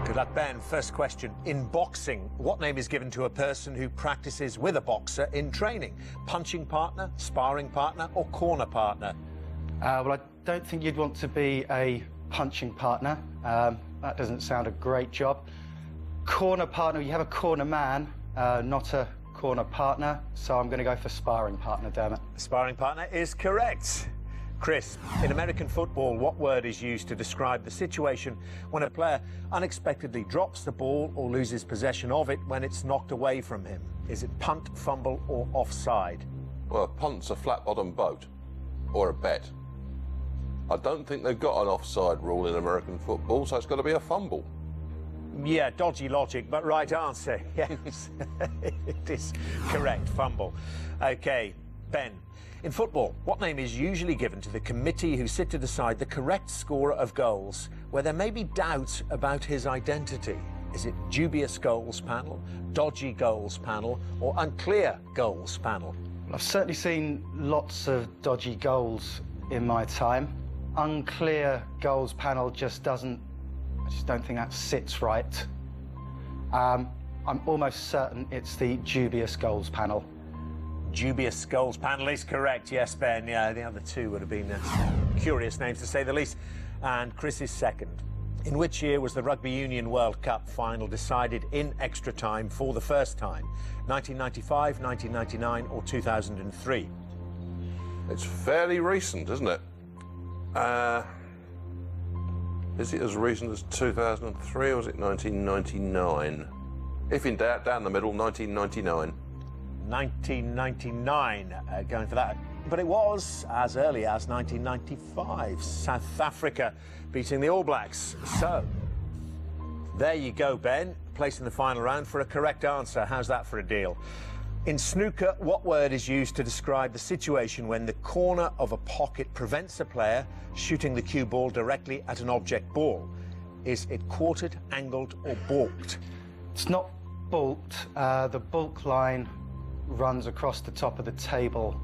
Good luck, Ben. First question. In boxing, what name is given to a person who practices with a boxer in training? Punching partner, sparring partner, or corner partner? Well, I don't think you'd want to be a punching partner. That doesn't sound a great job. Corner partner, you have a corner man, not a corner partner, so I'm going to go for sparring partner, damn it. Sparring partner is correct. Chris, in American football, what word is used to describe the situation when a player unexpectedly drops the ball or loses possession of it when it's knocked away from him? Is it punt, fumble, or offside? Well, a punt's a flat-bottom boat, or a bet. I don't think they've got an offside rule in American football, so it's got to be a fumble. Yeah, dodgy logic, but right answer. Yes, it is correct, fumble. OK, Ben. In football, what name is usually given to the committee who sit to decide the correct scorer of goals where there may be doubt about his identity? Is it dubious goals panel, dodgy goals panel, or unclear goals panel? I've certainly seen lots of dodgy goals in my time. Unclear goals panel I just don't think that sits right. I'm almost certain it's the dubious goals panel. Dubious goals panel is correct, yes, Ben. Yeah, the other two would have been curious names, to say the least. And Chris is second. In which year was the Rugby Union World Cup final decided in extra time for the first time? 1995, 1999, or 2003? It's fairly recent, isn't it? Is it as recent as 2003, or was it 1999? If in doubt, down the middle, 1999. 1999, going for that. But it was as early as 1995. South Africa beating the All Blacks. So, there you go, Ben. Place in the final round for a correct answer. How's that for a deal? In snooker, what word is used to describe the situation when the corner of a pocket prevents a player shooting the cue ball directly at an object ball? Is it quartered, angled, or balked? It's not balked. The balk line runs across the top of the table.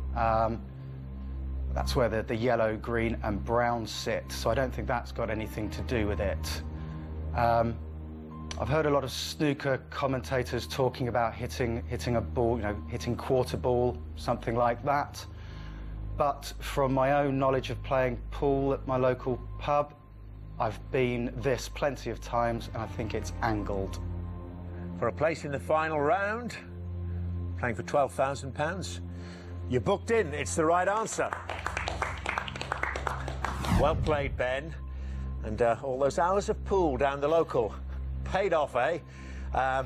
That's where the yellow, green and brown sit, so I don't think that's got anything to do with it. I've heard a lot of snooker commentators talking about hitting a ball, you know, hitting quarter ball, something like that. But from my own knowledge of playing pool at my local pub, I've been this plenty of times, and I think it's angled. For a place in the final round, playing for £12,000. You're booked in. It's the right answer. Well played, Ben. And all those hours of pool down the local paid off, eh?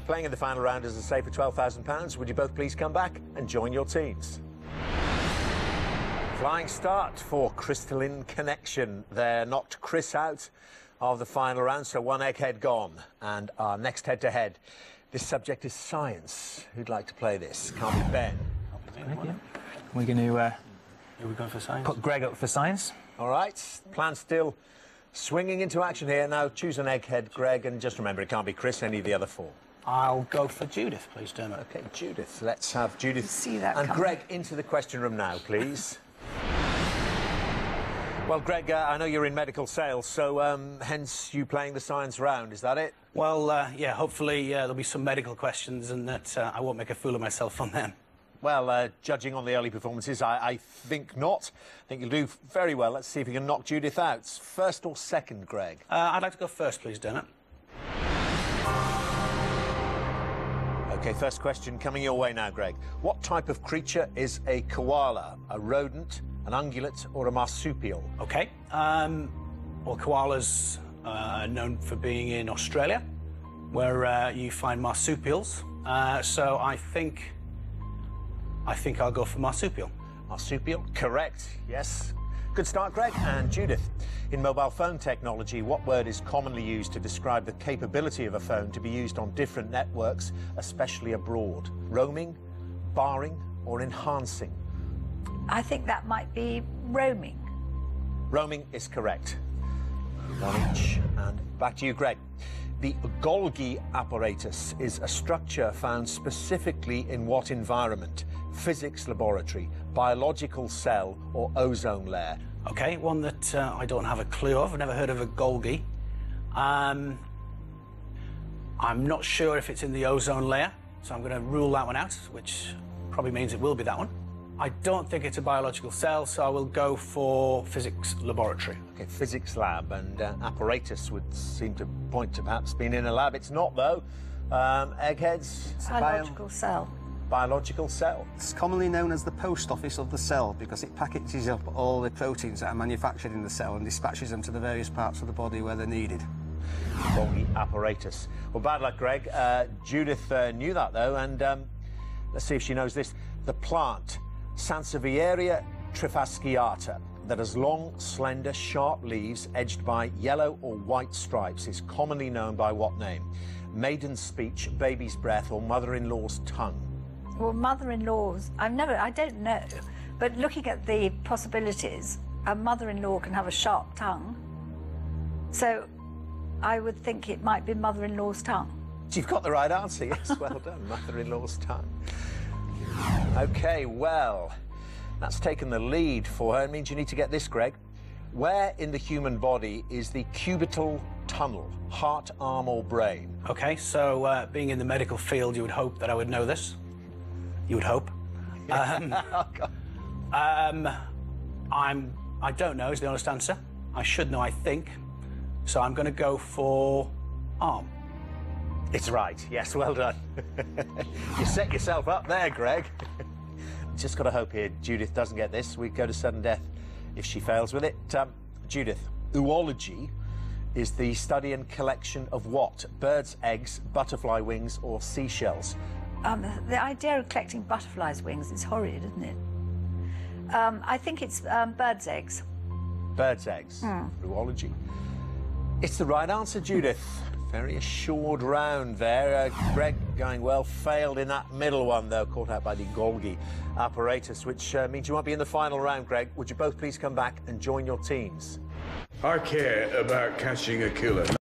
Playing in the final round, as I say, for £12,000. Would you both please come back and join your teams? Flying start for Crystalline Connection. They knocked Chris out of the final round, so one egghead gone. And our next head-to-head. This subject is science. Who'd like to play this? Can't be Ben. We're going to Are we going for science? put Greg up for science. All right. Plan still swinging into action here. Now choose an egghead, Greg, and just remember it can't be Chris, any of the other four. I'll go for Judith, please, Dermot. OK, Judith. Let's have Judith. See that and coming. Greg into the question room now, please. Well, Greg, I know you're in medical sales, so hence you playing the science round, is that it? Well, yeah, hopefully there'll be some medical questions and that I won't make a fool of myself on them. Well, judging on the early performances, I think not. I think you'll do very well. Let's see if you can knock Judith out. First or second, Greg? I'd like to go first, please, Dermot. OK, first question coming your way now, Greg. What type of creature is a koala? A rodent, an ungulate, or a marsupial? OK. Well, koalas are known for being in Australia, where you find marsupials. So I think I'll go for marsupial. Marsupial, correct, yes. Good start, Greg. And Judith, in mobile phone technology, what word is commonly used to describe the capability of a phone to be used on different networks, especially abroad? Roaming, barring, or enhancing? I think that might be roaming. Roaming is correct. One each. And back to you, Greg. The Golgi apparatus is a structure found specifically in what environment? Physics laboratory, biological cell, or ozone layer? OK, one that I don't have a clue of. I've never heard of a Golgi. I'm not sure if it's in the ozone layer, so I'm going to rule that one out, which probably means it will be that one. I don't think it's a biological cell, so I will go for physics laboratory. Okay, physics lab, and apparatus would seem to point to perhaps being in a lab. It's not, though. Eggheads? Biological cell. Biological cell. It's commonly known as the post office of the cell because it packages up all the proteins that are manufactured in the cell and dispatches them to the various parts of the body where they're needed. Golgi apparatus. Well, bad luck, Greg. Judith knew that, though, and let's see if she knows this. The plant, Sansevieria trifasciata, that has long, slender, sharp leaves edged by yellow or white stripes, is commonly known by what name? Maiden's speech, baby's breath, or mother-in-law's tongue? Well, mother-in-law's, I don't know. But looking at the possibilities, a mother-in-law can have a sharp tongue. So I would think it might be mother-in-law's tongue. You've got the right answer, yes, well done, mother-in-law's tongue. OK, well, that's taken the lead for her. It means you need to get this, Greg. Where in the human body is the cubital tunnel, heart, arm or brain? OK, so being in the medical field, you would hope that I would know this. You would hope. I don't know is the honest answer. I should know, I think. So I'm going to go for arm. It's right. Yes, well done. You set yourself up there, Greg. Just got to hope here Judith doesn't get this. We go to sudden death if she fails with it. Judith, oology is the study and collection of what? Birds' eggs, butterfly wings or seashells? The idea of collecting butterflies' wings is horrid, isn't it? I think it's birds' eggs. Birds' eggs. Oology. It's the right answer, Judith. Very assured round there. Greg going well, failed in that middle one, though, caught out by the Golgi apparatus, which means you won't be in the final round, Greg. Would you both please come back and join your teams? I care about catching a killer.